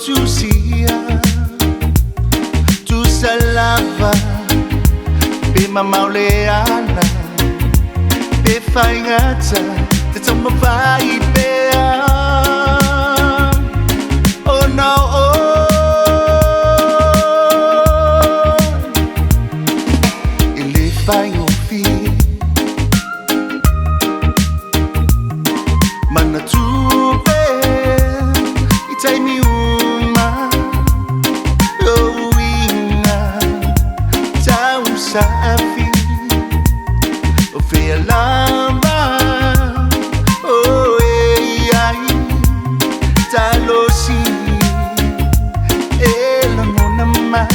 tu sia, tu salava, pe mamauleana, pe faingata, te toma vai pea. Oh no, ele Faigofie, mana tupe, itai mi uma, yo winga, tau safi, o fea lama, oh ei ai, talosi, ela nona mai,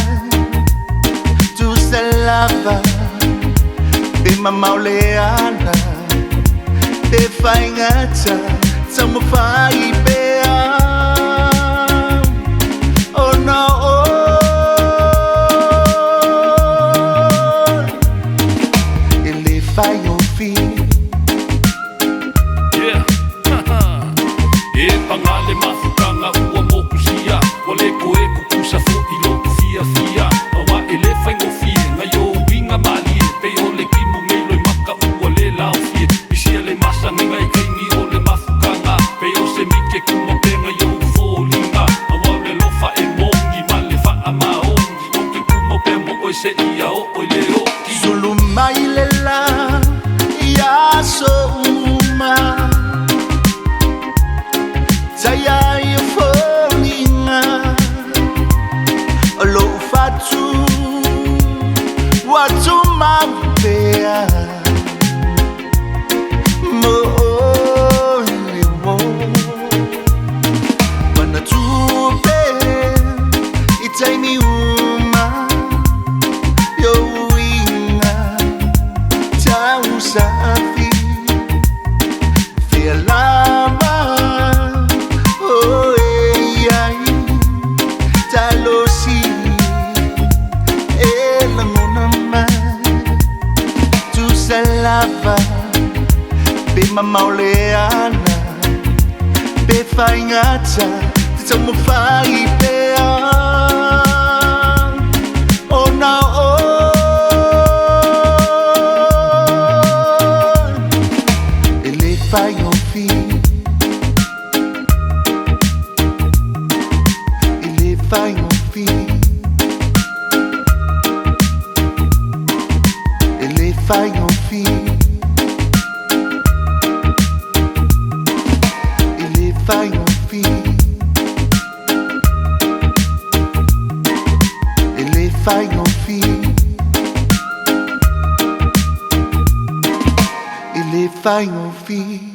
tu salava, be mamauleana, be faingata, tamo fai pea. Oh no, ele Faigofie. Yeah, e pangale mafukanga ua mokusia, wale koe kukusa futi loku fia fia, awa ele Faigofie, ngayo winga mali, pe ole kimu ngeiloi maka ua le lao fie, bisia le masa ngai kaini ole mafukanga, pe o se mike kuma pe ngayo ufolinga, awa le lofa e mongi, male fa ama ongi, oke kuma pe mo oi se ia o oi le oki. Sulu mai le la, ia so uma, taya ia folinga, alo fatu, watu mapea, mo le wo, mana tupe, itai mi uma, yo winga, tau safi, fea lama, oh ei ai, talosi, ela ngona mai, tu salava, be mamauleana, be faingata, te tamo fai pea. Oh no, ele Faigofie, ele Faigofie, ele Faigofie, ele Faigofie, ele Faigofie, ele Faigofie.